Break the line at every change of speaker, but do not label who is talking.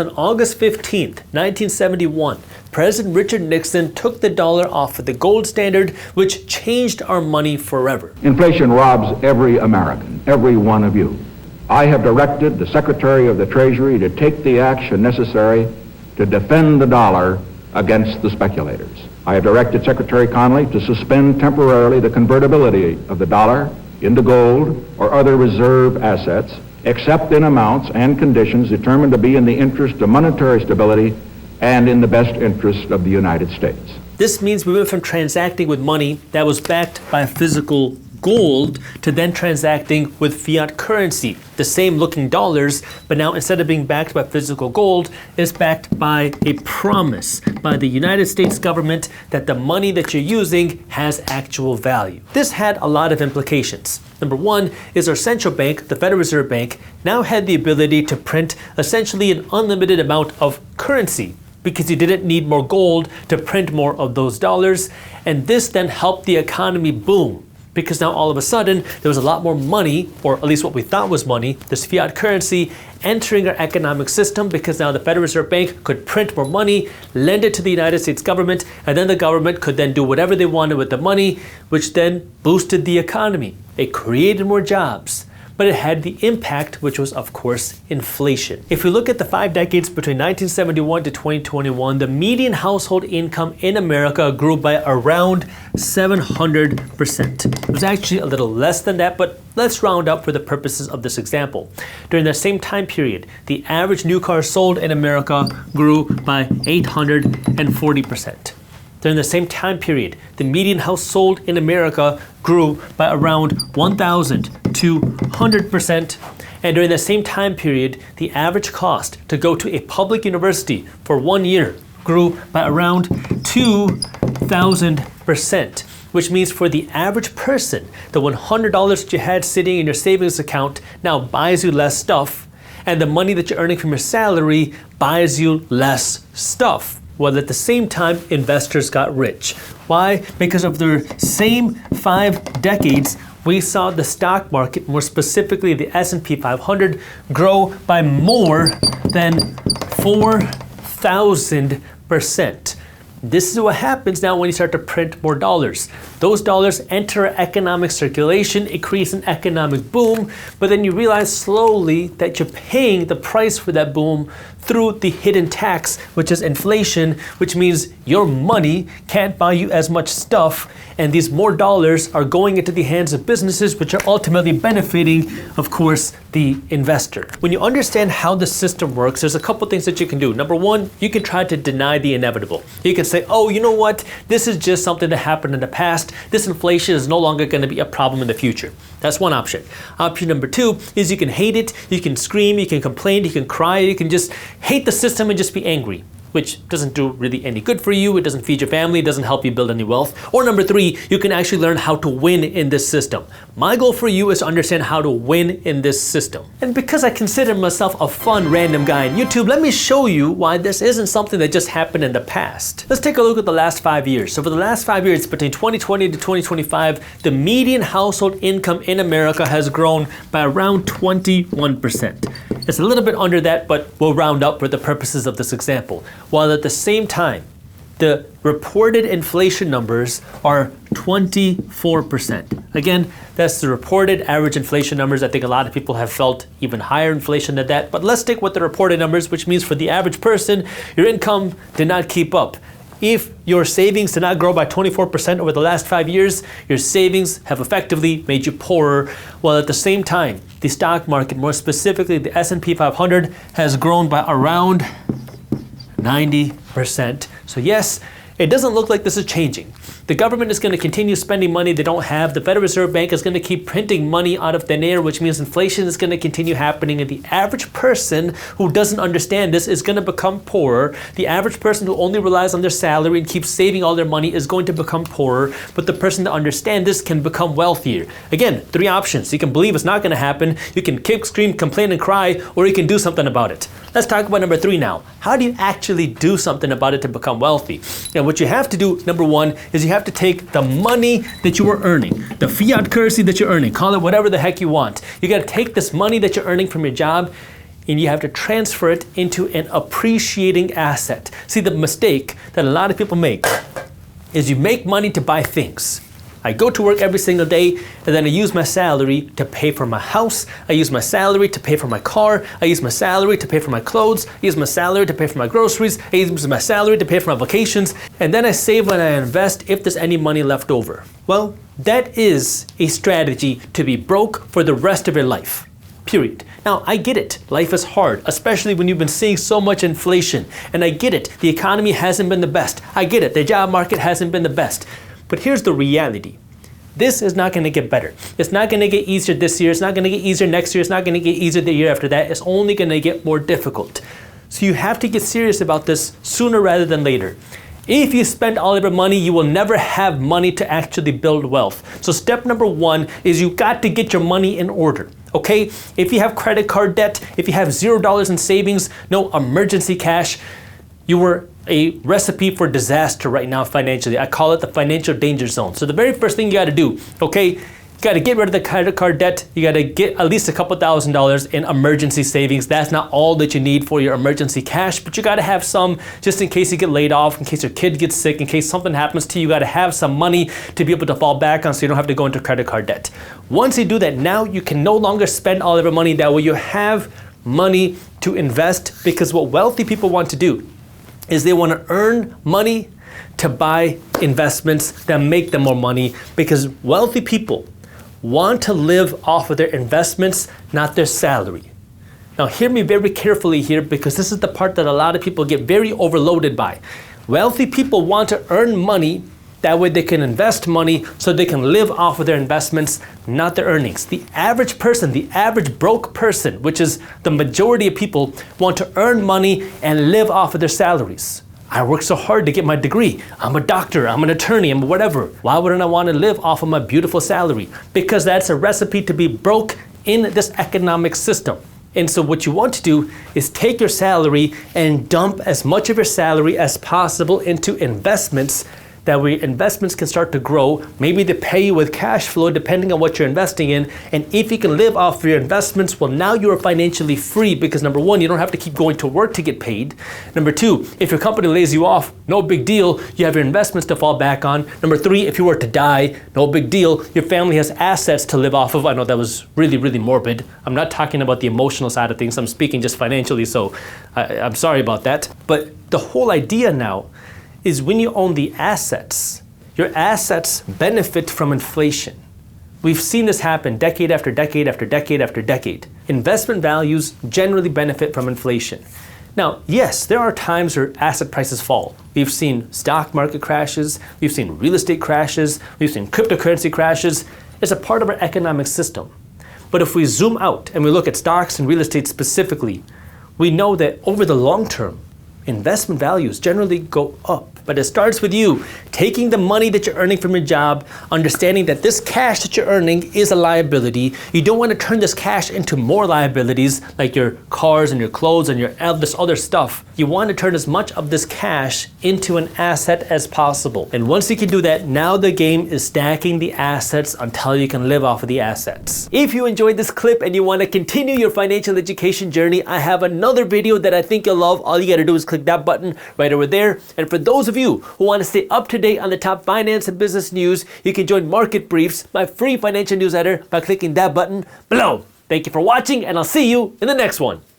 On August 15th, 1971, President Richard Nixon took the dollar off of the gold standard, which changed our money forever.
Inflation robs every American, every one of you. I have directed the Secretary of the Treasury to take the action necessary to defend the dollar against the speculators. I have directed Secretary Connally to suspend temporarily the convertibility of the dollar into gold or other reserve assets, except in amounts and conditions determined to be in the interest of monetary stability and in the best interest of the United States.
This means we went from transacting with money that was backed by physical gold to then transacting with fiat currency, the same looking dollars, but now instead of being backed by physical gold, it's backed by a promise by the United States government that the money that you're using has actual value. This had a lot of implications. Number one is our central bank, the Federal Reserve Bank, now had the ability to print essentially an unlimited amount of currency because you didn't need more gold to print more of those dollars. And this then helped the economy boom, because now all of a sudden there was a lot more money, or at least what we thought was money, this fiat currency, entering our economic system, because now the Federal Reserve Bank could print more money, lend it to the United States government, and then the government could then do whatever they wanted with the money, which then boosted the economy. It created more jobs, but it had the impact, which was, of course, inflation. If we look at the 5 decades between 1971 to 2021, the median household income in America grew by around 700%. It was actually a little less than that, but let's round up for the purposes of this example. During the same time period, the average new car sold in America grew by 840%. During the same time period, the median house sold in America grew by around 1,200%. And during the same time period, the average cost to go to a public university for 1 year grew by around 2,000%, which means for the average person, the $100 that you had sitting in your savings account now buys you less stuff, and the money that you're earning from your salary buys you less stuff. While at the same time, investors got rich. Why? Because of the same 5 decades, we saw the stock market, more specifically the S&P 500, grow by more than 4,000%. This is what happens now when you start to print more dollars. Those dollars enter economic circulation, it creates an economic boom, but then you realize slowly that you're paying the price for that boom through the hidden tax, which is inflation, which means your money can't buy you as much stuff, and these more dollars are going into the hands of businesses, which are ultimately benefiting, of course, the investor. When you understand how the system works, there's a couple things that you can do. Number one, you can try to deny the inevitable. You can say, oh, you know what? This is just something that happened in the past. This inflation is no longer going to be a problem in the future. That's one option. Option number two is you can hate it, you can scream, you can complain, you can cry, you can just hate the system and just be angry, which doesn't do really any good for you. It doesn't feed your family. It doesn't help you build any wealth. Or number three, you can actually learn how to win in this system. My goal for you is to understand how to win in this system. And because I consider myself a fun random guy on YouTube, let me show you why this isn't something that just happened in the past. Let's take a look at the last 5 years. So for the last 5 years, between 2020 to 2025, the median household income in America has grown by around 21%. It's a little bit under that, but we'll round up for the purposes of this example. While at the same time, the reported inflation numbers are 24%. Again, that's the reported average inflation numbers. I think a lot of people have felt even higher inflation than that, but let's stick with the reported numbers, which means for the average person, your income did not keep up. If your savings did not grow by 24% over the last 5 years, your savings have effectively made you poorer, while at the same time, the stock market, more specifically the S&P 500, has grown by around 90%. So yes, it doesn't look like this is changing. The government is going to continue spending money they don't have. The Federal Reserve Bank is going to keep printing money out of thin air, which means inflation is going to continue happening. And the average person who doesn't understand this is going to become poorer. The average person who only relies on their salary and keeps saving all their money is going to become poorer. But the person that understands this can become wealthier. Again, 3 options. You can believe it's not going to happen. You can kick, scream, complain, and cry, or you can do something about it. Let's talk about number 3 now. How do you actually do something about it to become wealthy? And what you have to do, number 1, is you have to take the money that you are earning, the fiat currency that you're earning, call it whatever the heck you want. You got to take this money that you're earning from your job and you have to transfer it into an appreciating asset. See, the mistake that a lot of people make is you make money to buy things. I go to work every single day, and then I use my salary to pay for my house. I use my salary to pay for my car. I use my salary to pay for my clothes. I use my salary to pay for my groceries. I use my salary to pay for my vacations. And then I save and I invest if there's any money left over. Well, that is a strategy to be broke for the rest of your life. Period. Now, I get it. Life is hard, especially when you've been seeing so much inflation. And I get it. The economy hasn't been the best. I get it. The job market hasn't been the best. But here's the reality. This is not going to get better. It's not going to get easier this year. It's not going to get easier next year. It's not going to get easier the year after that. It's only going to get more difficult. So you have to get serious about this sooner rather than later. If you spend all of your money, you will never have money to actually build wealth. So step number one is you got to get your money in order. Okay? If you have credit card debt, if you have $0 in savings, no emergency cash, you were a recipe for disaster right now financially. I call it the financial danger zone. So the very first thing you got to do, okay, you got to get rid of the credit card debt. You got to get at least a couple $1,000s in emergency savings. That's not all that you need for your emergency cash, but you got to have some just in case you get laid off, in case your kid gets sick, in case something happens to you. You got to have some money to be able to fall back on so you don't have to go into credit card debt. Once you do that, now you can no longer spend all of your money. That way you have money to invest, because what wealthy people want to do is they want to earn money to buy investments that make them more money, because wealthy people want to live off of their investments, not their salary. Now hear me very carefully here, because this is the part that a lot of people get very overloaded by. Wealthy people want to earn money, that way they can invest money so they can live off of their investments, not their earnings. The average person, the average broke person, which is the majority of people, want to earn money and live off of their salaries. I work so hard to get my degree. I'm a doctor, I'm an attorney, I'm whatever. Why wouldn't I want to live off of my beautiful salary? Because that's a recipe to be broke in this economic system. And so what you want to do is take your salary and dump as much of your salary as possible into investments. That way investments can start to grow. Maybe they pay you with cash flow depending on what you're investing in. And if you can live off of your investments, well, now you are financially free, because number one, you don't have to keep going to work to get paid. Number two, if your company lays you off, no big deal. You have your investments to fall back on. Number three, if you were to die, no big deal. Your family has assets to live off of. I know that was really, really morbid. I'm not talking about the emotional side of things. I'm speaking just financially, so I'm sorry about that. But the whole idea now is when you own the assets, your assets benefit from inflation. We've seen this happen decade after decade after decade after decade. Investment values generally benefit from inflation. Now, yes, there are times where asset prices fall. We've seen stock market crashes, we've seen real estate crashes, we've seen cryptocurrency crashes. It's a part of our economic system. But if we zoom out and we look at stocks and real estate specifically, we know that over the long term, investment values generally go up. But it starts with you taking the money that you're earning from your job, understanding that this cash that you're earning is a liability. You don't want to turn this cash into more liabilities like your cars and your clothes and this other stuff. You want to turn as much of this cash into an asset as possible. And once you can do that, now the game is stacking the assets until you can live off of the assets. If you enjoyed this clip and you want to continue your financial education journey, I have another video that I think you'll love. All you got to do is click that button right over there. And for those of you who want to stay up to date on the top finance and business news, you can join Market Briefs, my free financial newsletter, by clicking that button below. Thank you for watching, and I'll see you in the next one.